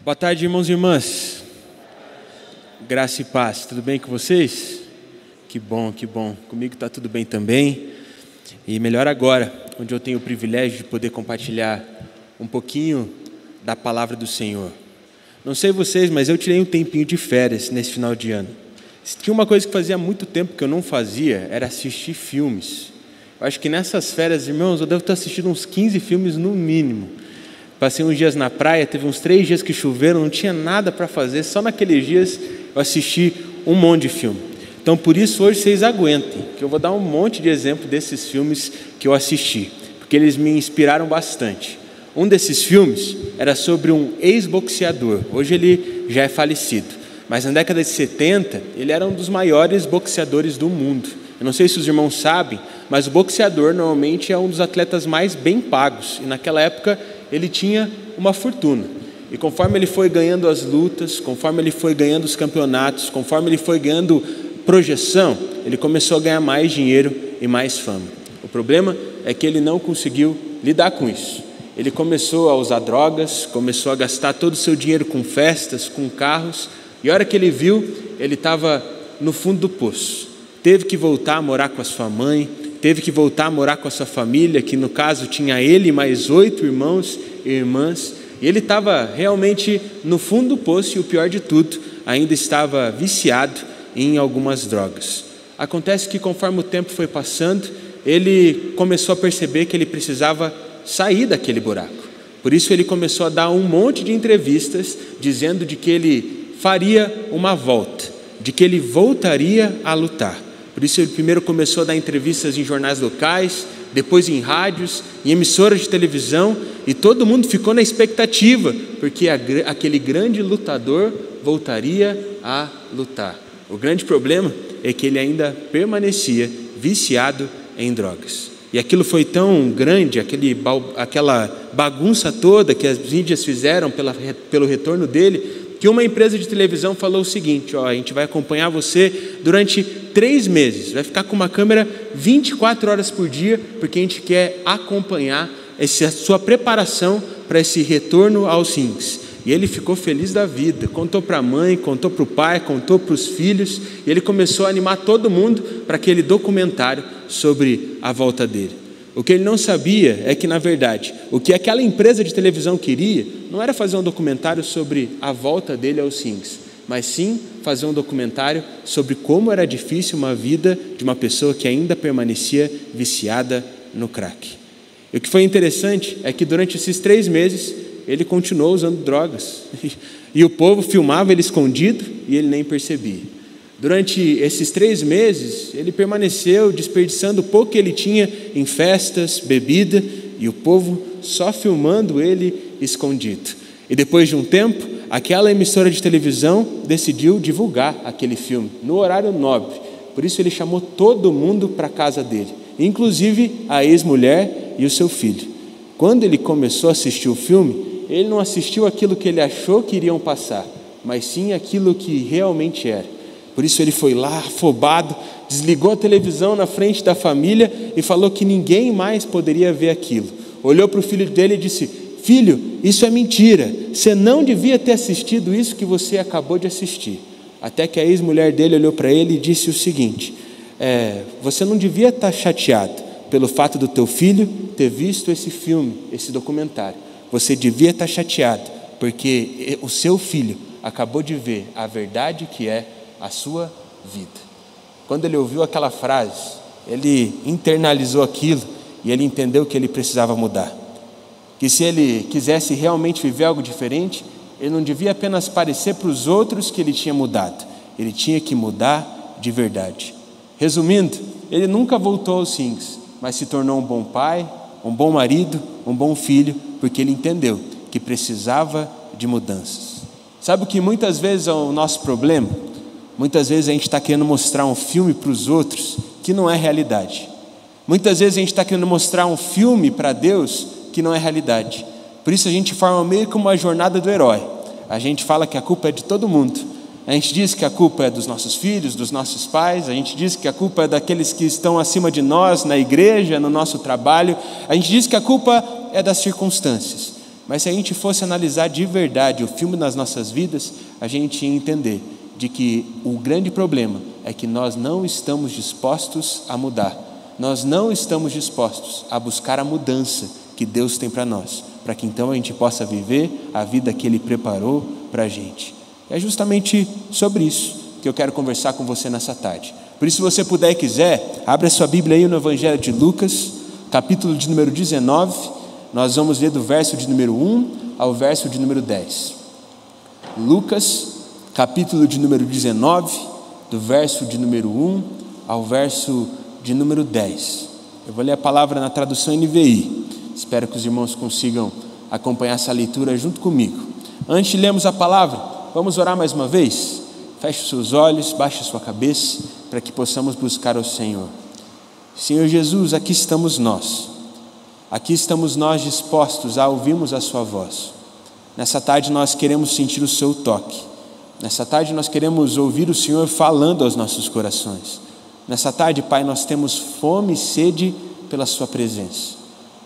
Boa tarde, irmãos e irmãs. Graça e paz, tudo bem com vocês? Que bom, que bom. Comigo está tudo bem também. E melhor agora, onde eu tenho o privilégio de poder compartilhar um pouquinho da palavra do Senhor. Não sei vocês, mas eu tirei um tempinho de férias nesse final de ano. Se tinha uma coisa que fazia muito tempo que eu não fazia, era assistir filmes. Eu acho que nessas férias, irmãos, eu devo ter assistido uns 15 filmes no mínimo. Passei uns dias na praia, teve uns 3 dias que choveram, não tinha nada para fazer, só naqueles dias eu assisti um monte de filme. Então por isso hoje vocês aguentem, que eu vou dar um monte de exemplo desses filmes que eu assisti, porque eles me inspiraram bastante. Um desses filmes era sobre um ex-boxeador, hoje ele já é falecido, mas na década de 70 ele era um dos maiores boxeadores do mundo. Eu não sei se os irmãos sabem, mas o boxeador normalmente é um dos atletas mais bem pagos, e naquela época ele tinha uma fortuna. E conforme ele foi ganhando as lutas, conforme ele foi ganhando os campeonatos, conforme ele foi ganhando projeção, ele começou a ganhar mais dinheiro e mais fama. O problema é que ele não conseguiu lidar com isso. Ele começou a usar drogas, começou a gastar todo o seu dinheiro com festas, com carros, e a hora que ele viu, ele estava no fundo do poço. Teve que voltar a morar com a sua mãe, teve que voltar a morar com a sua família, que no caso tinha ele mais 8 irmãos e irmãs, e ele estava realmente no fundo do poço, e o pior de tudo, ainda estava viciado em algumas drogas. Acontece que conforme o tempo foi passando, ele começou a perceber que ele precisava sair daquele buraco. Por isso ele começou a dar um monte de entrevistas, dizendo de que ele faria uma volta, de que ele voltaria a lutar. Por isso ele primeiro começou a dar entrevistas em jornais locais, depois em rádios, em emissoras de televisão, e todo mundo ficou na expectativa, porque aquele grande lutador voltaria a lutar. O grande problema é que ele ainda permanecia viciado em drogas. E aquilo foi tão grande, aquela bagunça toda que as mídias fizeram pelo retorno dele, que uma empresa de televisão falou o seguinte: a gente vai acompanhar você durante 3 meses, vai ficar com uma câmera 24 horas por dia, porque a gente quer acompanhar a sua preparação para esse retorno aos rings. E ele ficou feliz da vida, contou para a mãe, contou para o pai, contou para os filhos, e ele começou a animar todo mundo para aquele documentário sobre a volta dele. O que ele não sabia é que, na verdade, o que aquela empresa de televisão queria não era fazer um documentário sobre a volta dele aos rings, mas sim fazer um documentário sobre como era difícil uma vida de uma pessoa que ainda permanecia viciada no crack. E o que foi interessante é que durante esses 3 meses ele continuou usando drogas, e o povo filmava ele escondido e ele nem percebia. Durante esses 3 meses, ele permaneceu desperdiçando o pouco que ele tinha em festas, bebida, e o povo só filmando ele escondido. E depois de um tempo, aquela emissora de televisão decidiu divulgar aquele filme, no horário nobre. Por isso ele chamou todo mundo para a casa dele, inclusive a ex-mulher e o seu filho. Quando ele começou a assistir o filme, ele não assistiu aquilo que ele achou que iriam passar, mas sim aquilo que realmente era. Por isso ele foi lá, afobado, desligou a televisão na frente da família e falou que ninguém mais poderia ver aquilo. Olhou para o filho dele e disse: filho, isso é mentira, você não devia ter assistido isso que você acabou de assistir. Até que a ex-mulher dele olhou para ele e disse o seguinte: você não devia estar chateado pelo fato do teu filho ter visto esse filme, esse documentário. Você devia estar chateado porque o seu filho acabou de ver a verdade que é a sua vida. Quando ele ouviu aquela frase, ele internalizou aquilo e ele entendeu que ele precisava mudar. Que se ele quisesse realmente viver algo diferente, ele não devia apenas parecer para os outros que ele tinha mudado, ele tinha que mudar de verdade. Resumindo, ele nunca voltou aos rings, mas se tornou um bom pai, um bom marido, um bom filho, porque ele entendeu que precisava de mudanças. Sabe o que muitas vezes é o nosso problema? Muitas vezes a gente está querendo mostrar um filme para os outros que não é realidade. Muitas vezes a gente está querendo mostrar um filme para Deus que não é realidade. Por isso a gente forma meio que uma jornada do herói. A gente fala que a culpa é de todo mundo. A gente diz que a culpa é dos nossos filhos, dos nossos pais. A gente diz que a culpa é daqueles que estão acima de nós, na igreja, no nosso trabalho. A gente diz que a culpa é das circunstâncias. Mas se a gente fosse analisar de verdade o filme nas nossas vidas, a gente ia entender de que o grande problema é que nós não estamos dispostos a mudar. Nós não estamos dispostos a buscar a mudança que Deus tem para nós, para que então a gente possa viver a vida que Ele preparou para a gente. É justamente sobre isso que eu quero conversar com você nessa tarde. Por isso, se você puder e quiser, abra a sua Bíblia aí no Evangelho de Lucas, capítulo de número 19, nós vamos ler do verso de número 1 ao verso de número 10. Lucas, capítulo de número 19, do verso de número 1 ao verso de número 10. Eu vou ler a palavra na tradução NVI. Espero que os irmãos consigam acompanhar essa leitura junto comigo. Antes de lermos a palavra, vamos orar mais uma vez? Feche os seus olhos, baixe a sua cabeça, para que possamos buscar ao Senhor. Senhor Jesus, aqui estamos nós. Aqui estamos nós dispostos a ouvirmos a sua voz. Nessa tarde nós queremos sentir o seu toque. Nessa tarde nós queremos ouvir o Senhor falando aos nossos corações. Nessa tarde, Pai, nós temos fome e sede pela sua presença.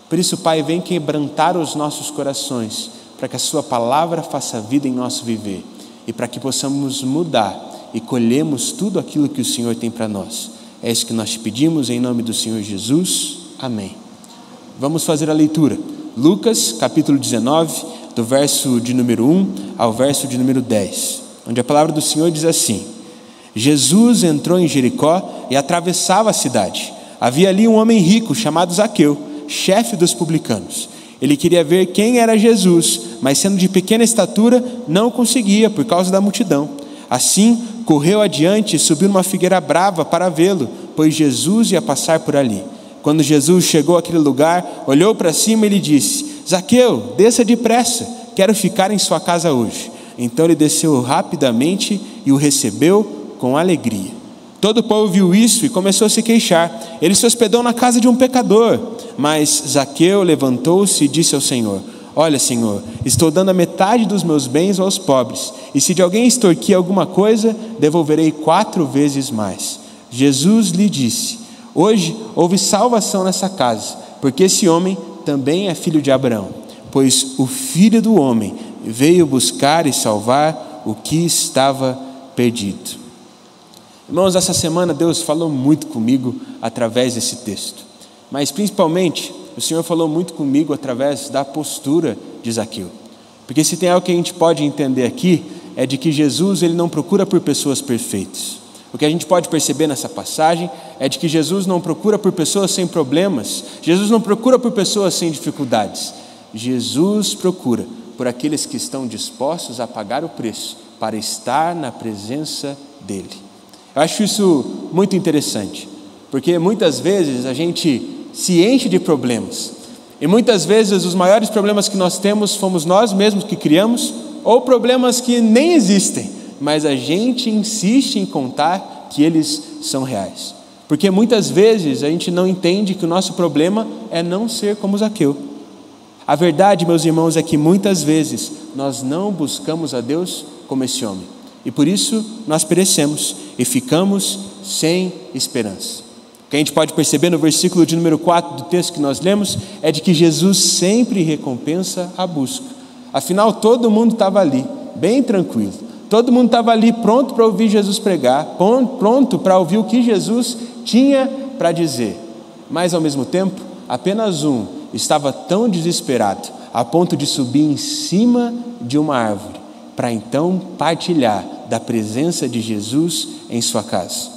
Por isso, Pai, vem quebrantar os nossos corações, para que a sua palavra faça vida em nosso viver e para que possamos mudar e colhemos tudo aquilo que o Senhor tem para nós. É isso que nós te pedimos em nome do Senhor Jesus. Amém. Vamos fazer a leitura. Lucas, capítulo 19, do verso de número 1 ao verso de número 10, onde a palavra do Senhor diz assim: Jesus entrou em Jericó e atravessava a cidade. Havia ali um homem rico chamado Zaqueu, chefe dos publicanos. Ele queria ver quem era Jesus, mas sendo de pequena estatura, não conseguia por causa da multidão. Assim, correu adiante e subiu numa figueira brava para vê-lo, pois Jesus ia passar por ali. Quando Jesus chegou àquele lugar, olhou para cima e lhe disse: Zaqueu, desça depressa, quero ficar em sua casa hoje. Então ele desceu rapidamente e o recebeu com alegria. Todo o povo viu isso e começou a se queixar. Ele se hospedou na casa de um pecador. Mas Zaqueu levantou-se e disse ao Senhor: Olha, Senhor, estou dando a metade dos meus bens aos pobres, e se de alguém extorquir alguma coisa, devolverei 4 vezes mais. Jesus lhe disse: Hoje houve salvação nessa casa, porque esse homem também é filho de Abraão, pois o Filho do Homem veio buscar e salvar o que estava perdido. Irmãos, essa semana Deus falou muito comigo através desse texto, mas principalmente o Senhor falou muito comigo através da postura de Zaqueu, porque se tem algo que a gente pode entender aqui, é de que Jesus ele não procura por pessoas perfeitas. O que a gente pode perceber nessa passagem é de que Jesus não procura por pessoas sem problemas, Jesus não procura por pessoas sem dificuldades, Jesus procura por aqueles que estão dispostos a pagar o preço para estar na presença dele. Eu acho isso muito interessante, porque muitas vezes a gente se enche de problemas, e muitas vezes os maiores problemas que nós temos fomos nós mesmos que criamos, ou problemas que nem existem, mas a gente insiste em contar que eles são reais, porque muitas vezes a gente não entende que o nosso problema é não ser como Zaqueu. A verdade, meus irmãos, é que muitas vezes nós não buscamos a Deus como esse homem, e por isso nós perecemos e ficamos sem esperança. O que a gente pode perceber no versículo de número 4 do texto que nós lemos é de que Jesus sempre recompensa a busca. Afinal, todo mundo estava ali, bem tranquilo. Todo mundo estava ali pronto para ouvir Jesus pregar, pronto para ouvir o que Jesus tinha para dizer. Mas ao mesmo tempo, apenas um estava tão desesperado a ponto de subir em cima de uma árvore para então partilhar da presença de Jesus em sua casa.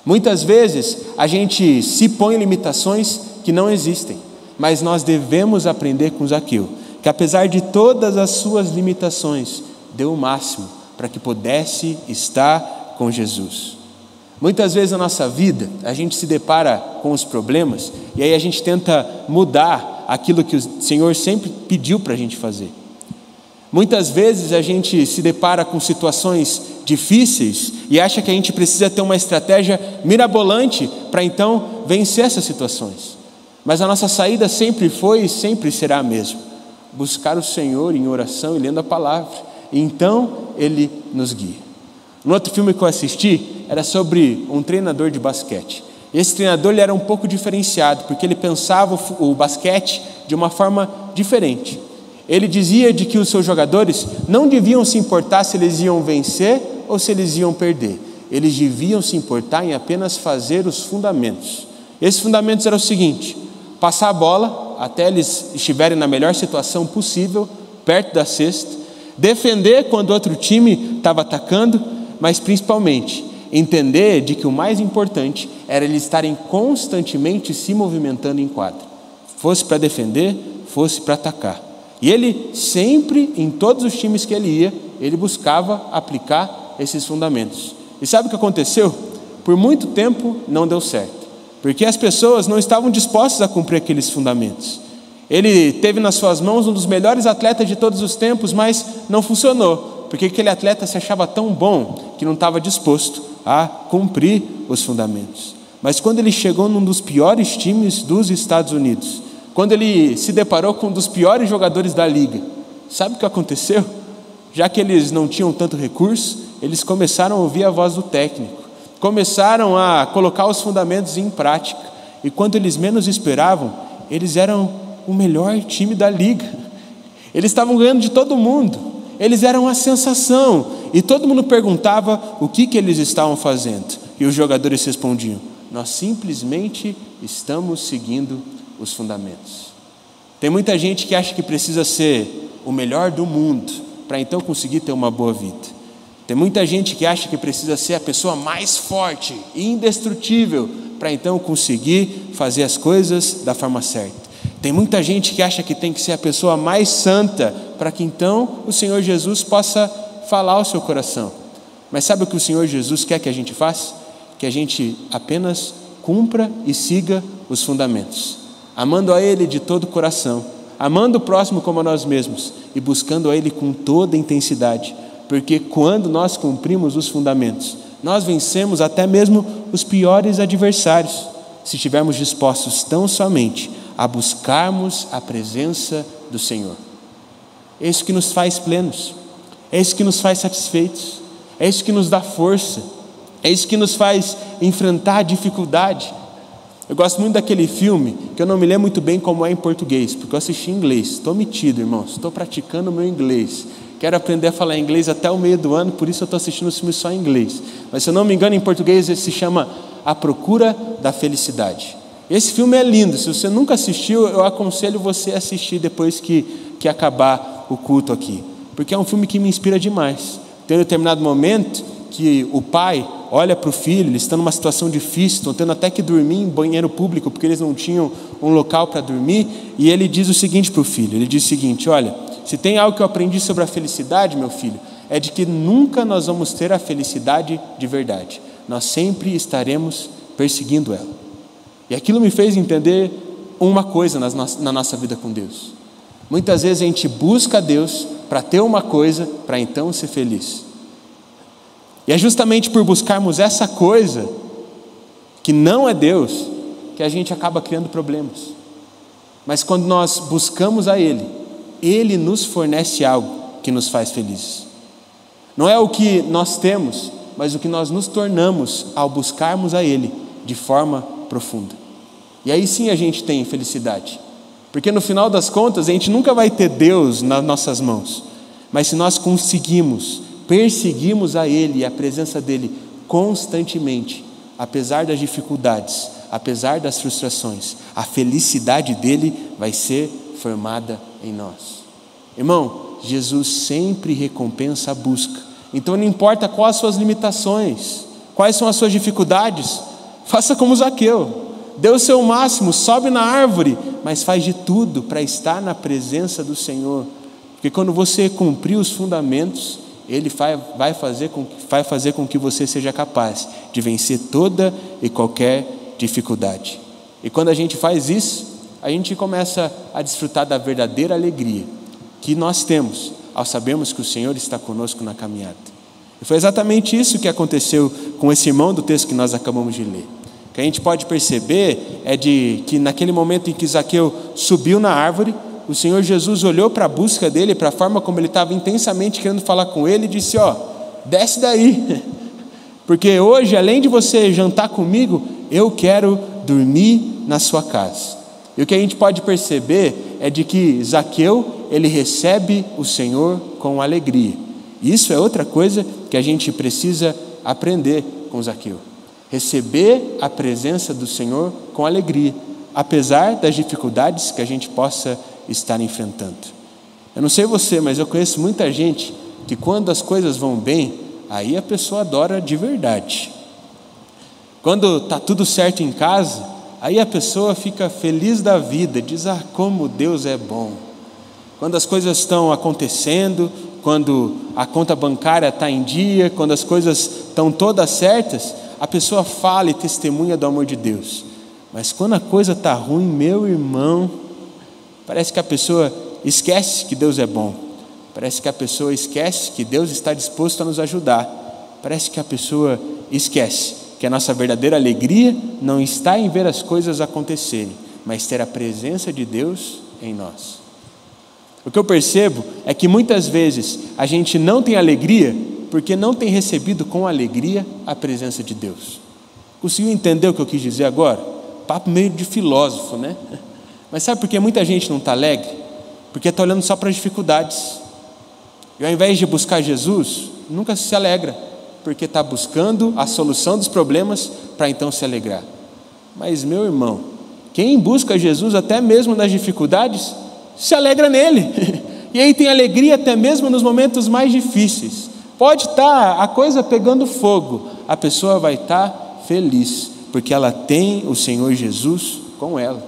Muitas vezes a gente se põe limitações que não existem, mas nós devemos aprender com Zaqueu, que apesar de todas as suas limitações, deu o máximo para que pudesse estar com Jesus. Muitas vezes na nossa vida a gente se depara com os problemas e aí a gente tenta mudar aquilo que o Senhor sempre pediu para a gente fazer. Muitas vezes a gente se depara com situações difíceis e acha que a gente precisa ter uma estratégia mirabolante para então vencer essas situações. Mas a nossa saída sempre foi e sempre será a mesma: buscar o Senhor em oração e lendo a palavra, e então Ele nos guia. Um outro filme que eu assisti era sobre um treinador de basquete. Esse treinador ele era um pouco diferenciado, porque ele pensava o basquete de uma forma diferente. Ele dizia de que os seus jogadores não deviam se importar se eles iam vencer ou se eles iam perder. Eles deviam se importar em apenas fazer os fundamentos. Esses fundamentos eram o seguinte: passar a bola até eles estiverem na melhor situação possível, perto da cesta, defender quando outro time estava atacando, mas principalmente entender de que o mais importante era eles estarem constantemente se movimentando em quadra, fosse para defender, fosse para atacar. E ele sempre, em todos os times que ele ia, ele buscava aplicar esses fundamentos. E sabe o que aconteceu? Por muito tempo não deu certo, porque as pessoas não estavam dispostas a cumprir aqueles fundamentos. Ele teve nas suas mãos um dos melhores atletas de todos os tempos, mas não funcionou, porque aquele atleta se achava tão bom que não estava disposto a cumprir os fundamentos. Mas quando ele chegou num dos piores times dos Estados Unidos, quando ele se deparou com um dos piores jogadores da liga, sabe o que aconteceu? Já que eles não tinham tanto recurso, eles começaram a ouvir a voz do técnico, começaram a colocar os fundamentos em prática, e quando eles menos esperavam, eles eram o melhor time da liga. Eles estavam ganhando de todo mundo, eles eram a sensação, e todo mundo perguntava o que eles estavam fazendo, e os jogadores respondiam: nós simplesmente estamos seguindo os fundamentos. Tem muita gente que acha que precisa ser o melhor do mundo para então conseguir ter uma boa vida. Tem muita gente que acha que precisa ser a pessoa mais forte e indestrutível para então conseguir fazer as coisas da forma certa. Tem muita gente que acha que tem que ser a pessoa mais santa para que então o Senhor Jesus possa falar ao seu coração. Mas sabe o que o Senhor Jesus quer que a gente faça? Que a gente apenas cumpra e siga os fundamentos, amando a Ele de todo o coração, amando o próximo como a nós mesmos e buscando a Ele com toda a intensidade, porque quando nós cumprimos os fundamentos, nós vencemos até mesmo os piores adversários, se estivermos dispostos tão somente a buscarmos a presença do Senhor. É isso que nos faz plenos, é isso que nos faz satisfeitos, é isso que nos dá força, é isso que nos faz enfrentar a dificuldade. Eu gosto muito daquele filme, que eu não me lembro muito bem como é em português, porque eu assisti em inglês. Estou metido, irmãos, estou praticando o meu inglês. Quero aprender a falar inglês até o meio do ano, por isso eu estou assistindo os filmes só em inglês. Mas se eu não me engano, em português ele se chama A Procura da Felicidade. Esse filme é lindo, se você nunca assistiu, eu aconselho você a assistir depois que acabar o culto aqui. Porque é um filme que me inspira demais. Tem um determinado momento que o pai olha para o filho, eles estão numa situação difícil, estão tendo até que dormir em banheiro público, porque eles não tinham um local para dormir, e ele diz o seguinte para o filho, ele diz o seguinte: olha, se tem algo que eu aprendi sobre a felicidade, meu filho, é de que nunca nós vamos ter a felicidade de verdade, nós sempre estaremos perseguindo ela. E aquilo me fez entender uma coisa na nossa vida com Deus. Muitas vezes a gente busca Deus para ter uma coisa, para então ser feliz. E é justamente por buscarmos essa coisa, que não é Deus, que a gente acaba criando problemas. Mas quando nós buscamos a Ele, Ele nos fornece algo que nos faz felizes. Não é o que nós temos, mas o que nós nos tornamos ao buscarmos a Ele de forma profunda. E aí sim a gente tem felicidade. Porque no final das contas a gente nunca vai ter Deus nas nossas mãos. Mas se nós perseguimos a Ele e a presença dEle constantemente, apesar das dificuldades, apesar das frustrações, a felicidade dEle vai ser formada em nós. Irmão, Jesus sempre recompensa a busca. Então não importa quais as suas limitações, quais são as suas dificuldades, faça como Zaqueu, dê o seu máximo, sobe na árvore, mas faz de tudo para estar na presença do Senhor. Porque quando você cumprir os fundamentos, Ele vai fazer com que você seja capaz de vencer toda e qualquer dificuldade. E quando a gente faz isso, a gente começa a desfrutar da verdadeira alegria que nós temos ao sabermos que o Senhor está conosco na caminhada. E foi exatamente isso que aconteceu com esse irmão do texto que nós acabamos de ler. O que a gente pode perceber é de que naquele momento em que Zaqueu subiu na árvore, o Senhor Jesus olhou para a busca dele, para a forma como ele estava intensamente querendo falar com ele, e disse: ó, desce daí, porque hoje, além de você jantar comigo, eu quero dormir na sua casa. E o que a gente pode perceber é de que Zaqueu, ele recebe o Senhor com alegria. Isso é outra coisa que a gente precisa aprender com Zaqueu. Receber a presença do Senhor com alegria, apesar das dificuldades que a gente possa estar enfrentando. Eu não sei você, mas eu conheço muita gente que quando as coisas vão bem, aí a pessoa adora de verdade. Quando está tudo certo em casa, aí a pessoa fica feliz da vida, diz, como Deus é bom. Quando as coisas estão acontecendo, quando a conta bancária está em dia, quando as coisas estão todas certas, a pessoa fala e testemunha do amor de Deus. Mas quando a coisa está ruim, meu irmão, parece que a pessoa esquece que Deus é bom. Parece que a pessoa esquece que Deus está disposto a nos ajudar. Parece que a pessoa esquece que a nossa verdadeira alegria não está em ver as coisas acontecerem, mas ter a presença de Deus em nós. O que eu percebo é que muitas vezes a gente não tem alegria porque não tem recebido com alegria a presença de Deus. Conseguiu entender o que eu quis dizer agora? Papo meio de filósofo, né? Mas sabe por que muita gente não está alegre? Porque está olhando só para as dificuldades. E ao invés de buscar Jesus, nunca se alegra, porque está buscando a solução dos problemas para então se alegrar. Mas, meu irmão, quem busca Jesus até mesmo nas dificuldades, se alegra nele. E aí tem alegria até mesmo nos momentos mais difíceis. Pode estar a coisa pegando fogo, a pessoa vai estar feliz, porque ela tem o Senhor Jesus com ela.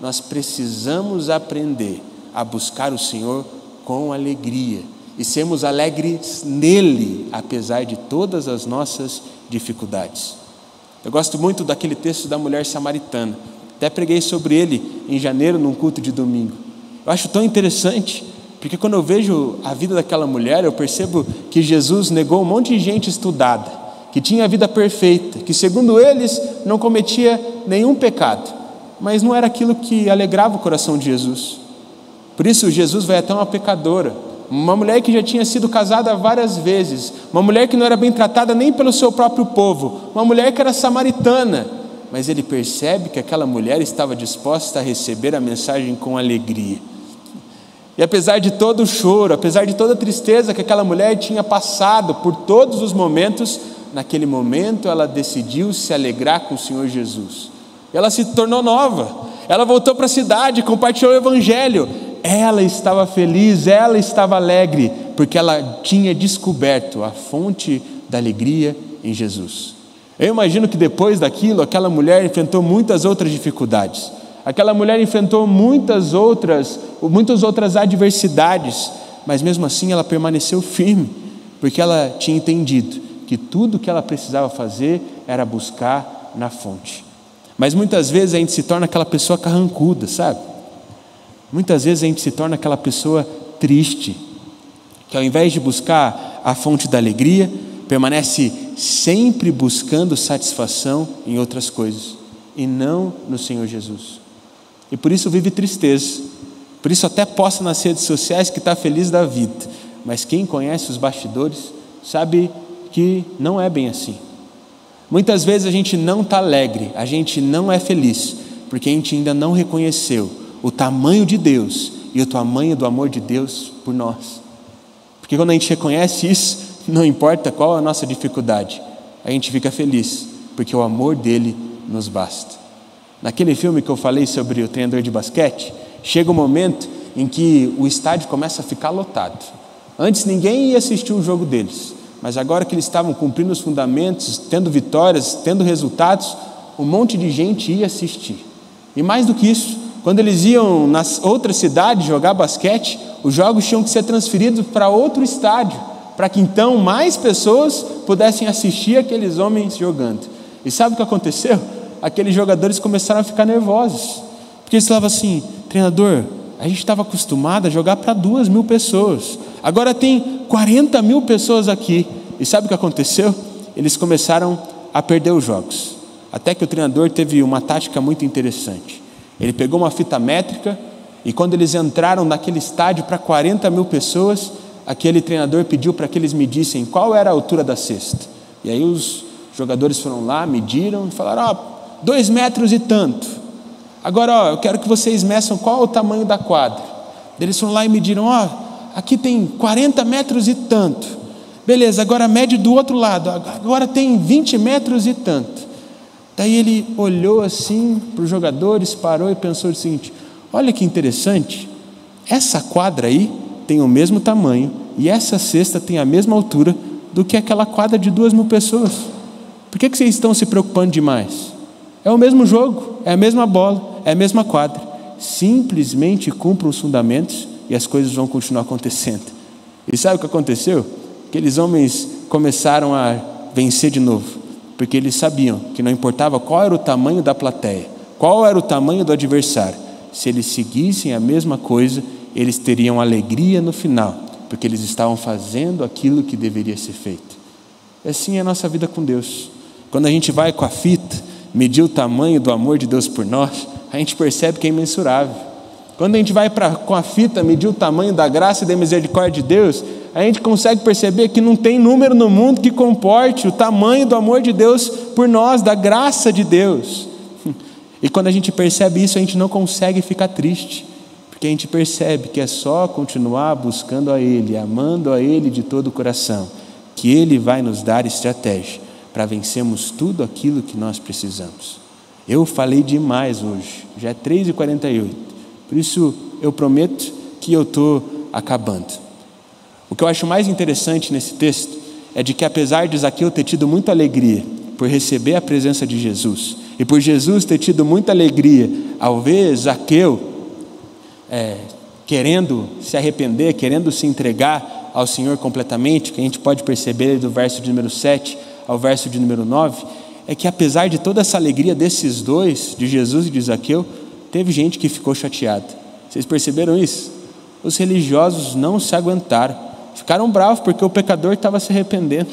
Nós precisamos aprender a buscar o Senhor com alegria e sermos alegres nele, apesar de todas as nossas dificuldades. Eu gosto muito daquele texto da mulher samaritana. Até preguei sobre ele em janeiro, num culto de domingo. Eu acho tão interessante, porque quando eu vejo a vida daquela mulher, eu percebo que Jesus negou um monte de gente estudada, que tinha a vida perfeita, que segundo eles não cometia nenhum pecado, mas não era aquilo que alegrava o coração de Jesus. Por isso Jesus vai até uma pecadora, uma mulher que já tinha sido casada várias vezes, uma mulher que não era bem tratada nem pelo seu próprio povo, uma mulher que era samaritana, mas ele percebe que aquela mulher estava disposta a receber a mensagem com alegria. E apesar de todo o choro, apesar de toda a tristeza que aquela mulher tinha passado por todos os momentos, naquele momento ela decidiu se alegrar com o Senhor Jesus. Ela se tornou nova, ela voltou para a cidade, compartilhou o evangelho. Ela estava feliz, ela estava alegre, porque ela tinha descoberto a fonte da alegria em Jesus. Eu imagino que depois daquilo, aquela mulher enfrentou muitas outras dificuldades. Aquela mulher enfrentou muitas outras adversidades, mas mesmo assim ela permaneceu firme, porque ela tinha entendido que tudo que ela precisava fazer era buscar na fonte. Mas muitas vezes a gente se torna aquela pessoa carrancuda, sabe? Muitas vezes a gente se torna aquela pessoa triste, que ao invés de buscar a fonte da alegria, permanece sempre buscando satisfação em outras coisas, e não no Senhor Jesus. E por isso vive tristeza, por isso até posta nas redes sociais que está feliz da vida, mas quem conhece os bastidores sabe que não é bem assim. Muitas vezes a gente não está alegre, a gente não é feliz, porque a gente ainda não reconheceu o tamanho de Deus e o tamanho do amor de Deus por nós. Porque quando a gente reconhece isso, não importa qual a nossa dificuldade, a gente fica feliz, porque o amor dele nos basta. Naquele filme que eu falei sobre o treinador de basquete, chega um momento em que o estádio começa a ficar lotado. Antes ninguém ia assistir o jogo deles, mas agora que eles estavam cumprindo os fundamentos, tendo vitórias, tendo resultados, um monte de gente ia assistir. E mais do que isso, quando eles iam nas outras cidades jogar basquete, os jogos tinham que ser transferidos para outro estádio, para que então mais pessoas pudessem assistir aqueles homens jogando. E sabe o que aconteceu? Aqueles jogadores começaram a ficar nervosos, porque eles falavam assim: treinador, a gente estava acostumado a jogar para 2.000 pessoas, agora tem 40.000 pessoas aqui. E sabe o que aconteceu? Eles começaram a perder os jogos, até que o treinador teve uma tática muito interessante. Ele pegou uma fita métrica e quando eles entraram naquele estádio para 40.000 pessoas, aquele treinador pediu para que eles medissem qual era a altura da cesta. E aí os jogadores foram lá, mediram e falaram: 2 metros e tanto. Agora eu quero que vocês meçam qual é o tamanho da quadra. Eles foram lá e mediram, aqui tem 40 metros e tanto. Beleza, agora mede do outro lado, agora tem 20 metros e tanto. Daí ele olhou assim para os jogadores, parou e pensou o seguinte: olha que interessante, essa quadra aí tem o mesmo tamanho e essa cesta tem a mesma altura do que aquela quadra de 2.000 pessoas. Por que vocês estão se preocupando demais? É o mesmo jogo, é a mesma bola, é a mesma quadra. Simplesmente cumpram os fundamentos e as coisas vão continuar acontecendo. E sabe o que aconteceu? Aqueles homens começaram a vencer de novo, porque eles sabiam que não importava qual era o tamanho da plateia, qual era o tamanho do adversário, se eles seguissem a mesma coisa, eles teriam alegria no final, porque eles estavam fazendo aquilo que deveria ser feito. E assim é a nossa vida com Deus. Quando a gente vai com a fita, medir o tamanho do amor de Deus por nós, a gente percebe que é imensurável. Quando a gente vai com a fita medir o tamanho da graça e da misericórdia de Deus, a gente consegue perceber que não tem número no mundo que comporte o tamanho do amor de Deus por nós, da graça de Deus. E quando a gente percebe isso, a gente não consegue ficar triste, porque a gente percebe que é só continuar buscando a Ele, amando a Ele de todo o coração, que Ele vai nos dar estratégia para vencermos tudo aquilo que nós precisamos. Eu falei demais hoje, já é 3h48, por isso eu prometo que eu estou acabando. O que eu acho mais interessante nesse texto é de que, apesar de Zaqueu ter tido muita alegria por receber a presença de Jesus, e por Jesus ter tido muita alegria ao ver Zaqueu querendo se arrepender, querendo se entregar ao Senhor completamente, que a gente pode perceber do verso de número 7 ao verso de número 9, é que apesar de toda essa alegria desses dois, de Jesus e de Zaqueu, teve gente que ficou chateada. Vocês perceberam isso? Os religiosos não se aguentaram, ficaram bravos porque o pecador estava se arrependendo.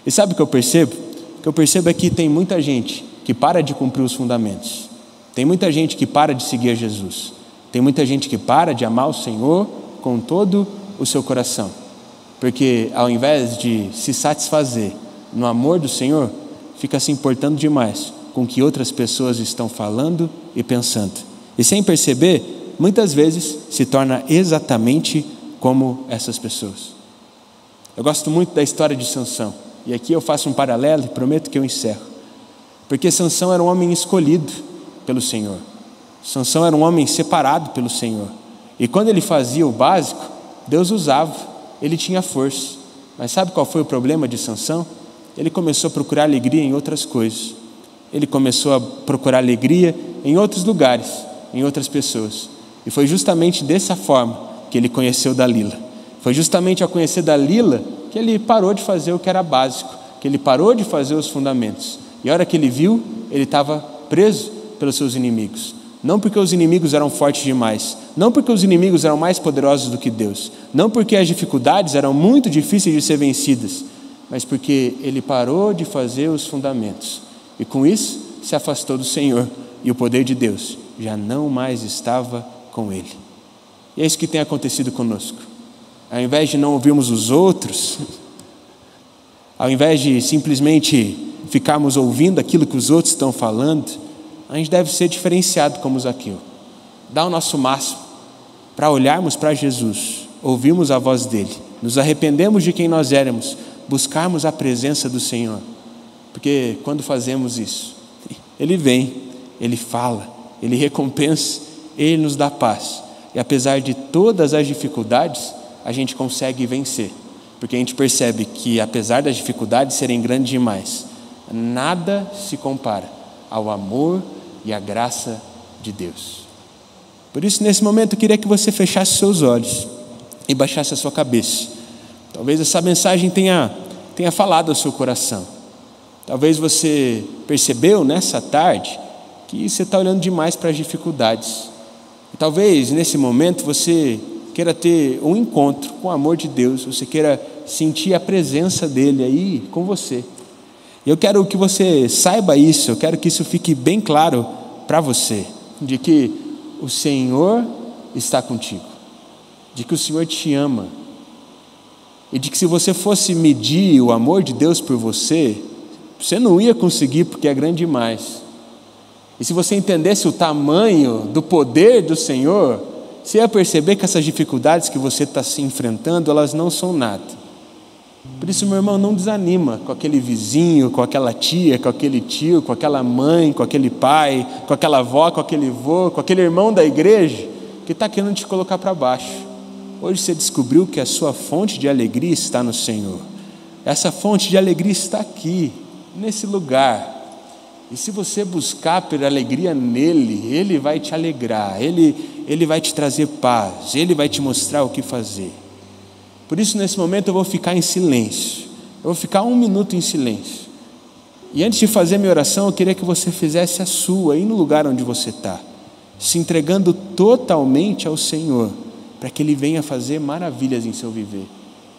E sabe o que eu percebo? O que eu percebo é que tem muita gente que para de cumprir os fundamentos, tem muita gente que para de seguir a Jesus, tem muita gente que para de amar o Senhor com todo o seu coração, porque ao invés de se satisfazer no amor do Senhor, fica se importando demais com o que outras pessoas estão falando e pensando, e sem perceber, muitas vezes se torna exatamente como essas pessoas. Eu gosto muito da história de Sansão, e aqui eu faço um paralelo e prometo que eu encerro, porque Sansão era um homem escolhido pelo Senhor, Sansão era um homem separado pelo Senhor, e quando ele fazia o básico, Deus usava, ele tinha força. Mas sabe qual foi o problema de Sansão? Ele começou a procurar alegria em outras coisas, ele começou a procurar alegria em outros lugares, em outras pessoas, e foi justamente dessa forma que ele conheceu Dalila. Foi justamente ao conhecer Dalila que ele parou de fazer o que era básico, que ele parou de fazer os fundamentos, e a hora que ele viu, ele estava preso pelos seus inimigos. Não porque os inimigos eram fortes demais, não porque os inimigos eram mais poderosos do que Deus, não porque as dificuldades eram muito difíceis de ser vencidas, mas porque ele parou de fazer os fundamentos, e com isso se afastou do Senhor, e o poder de Deus já não mais estava com ele. E é isso que tem acontecido conosco. Ao invés de não ouvirmos os outros, ao invés de simplesmente ficarmos ouvindo aquilo que os outros estão falando, a gente deve ser diferenciado como Zaqueu, dar o nosso máximo para olharmos para Jesus, ouvirmos a voz dele, nos arrependemos de quem nós éramos, buscarmos a presença do Senhor, porque quando fazemos isso, Ele vem, Ele fala, Ele recompensa, Ele nos dá paz, e apesar de todas as dificuldades, a gente consegue vencer, porque a gente percebe que apesar das dificuldades serem grandes demais, nada se compara ao amor e à graça de Deus. Por isso, nesse momento, eu queria que você fechasse seus olhos e baixasse a sua cabeça. Talvez essa mensagem tenha falado ao seu coração. Talvez você percebeu nessa tarde que você está olhando demais para as dificuldades. E talvez nesse momento você queira ter um encontro com o amor de Deus, você queira sentir a presença dele aí com você. E eu quero que você saiba isso, eu quero que isso fique bem claro para você, de que o Senhor está contigo, de que o Senhor te ama, e de que se você fosse medir o amor de Deus por você, você não ia conseguir porque é grande demais. E se você entendesse o tamanho do poder do Senhor, você ia perceber que essas dificuldades que você está se enfrentando, elas não são nada. Por isso, meu irmão, não desanima com aquele vizinho, com aquela tia, com aquele tio, com aquela mãe, com aquele pai, com aquela avó, com aquele avô, com aquele irmão da igreja que está querendo te colocar para baixo. Hoje você descobriu que a sua fonte de alegria está no Senhor. Essa fonte de alegria está aqui, nesse lugar. E se você buscar por alegria nele, ele vai te alegrar, ele vai te trazer paz, ele vai te mostrar o que fazer. Por isso, nesse momento, eu vou ficar em silêncio. Eu vou ficar 1 minuto em silêncio. E antes de fazer minha oração, eu queria que você fizesse a sua, aí no lugar onde você está, se entregando totalmente ao Senhor, para que Ele venha fazer maravilhas em seu viver.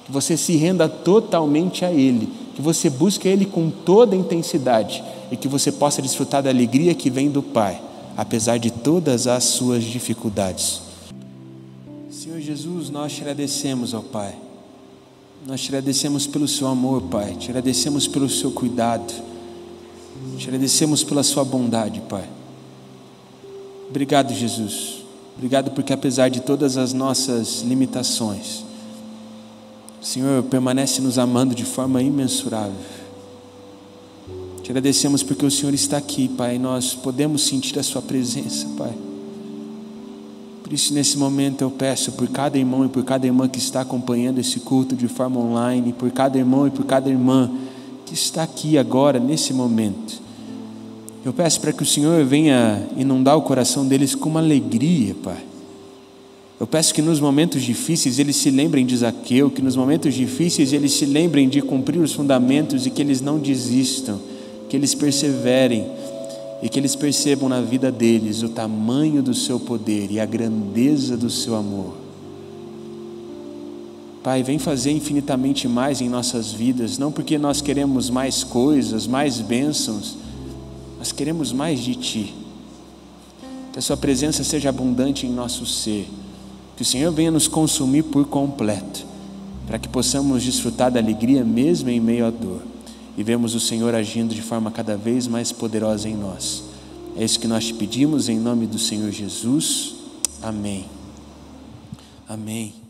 Que você se renda totalmente a Ele, que você busque Ele com toda a intensidade e que você possa desfrutar da alegria que vem do Pai, apesar de todas as suas dificuldades. Senhor Jesus, nós te agradecemos, ó Pai. Nós te agradecemos pelo seu amor, Pai. Te agradecemos pelo seu cuidado. Te agradecemos pela sua bondade, Pai. Obrigado, Jesus. Obrigado porque apesar de todas as nossas limitações, o Senhor permanece nos amando de forma imensurável. Te agradecemos porque o Senhor está aqui, Pai. Nós podemos sentir a sua presença, Pai. Por isso, nesse momento, eu peço por cada irmão e por cada irmã que está acompanhando esse culto de forma online, por cada irmão e por cada irmã que está aqui agora, nesse momento. Eu peço para que o Senhor venha inundar o coração deles com uma alegria, Pai. Eu peço que nos momentos difíceis eles se lembrem de Zaqueu, que nos momentos difíceis eles se lembrem de cumprir os fundamentos e que eles não desistam, que eles perseverem, e que eles percebam na vida deles o tamanho do seu poder e a grandeza do seu amor. Pai, vem fazer infinitamente mais em nossas vidas, não porque nós queremos mais coisas, mais bênçãos, mas queremos mais de Ti. Que a Sua presença seja abundante em nosso ser, que o Senhor venha nos consumir por completo, para que possamos desfrutar da alegria mesmo em meio à dor. E vemos o Senhor agindo de forma cada vez mais poderosa em nós. É isso que nós te pedimos em nome do Senhor Jesus. Amém. Amém.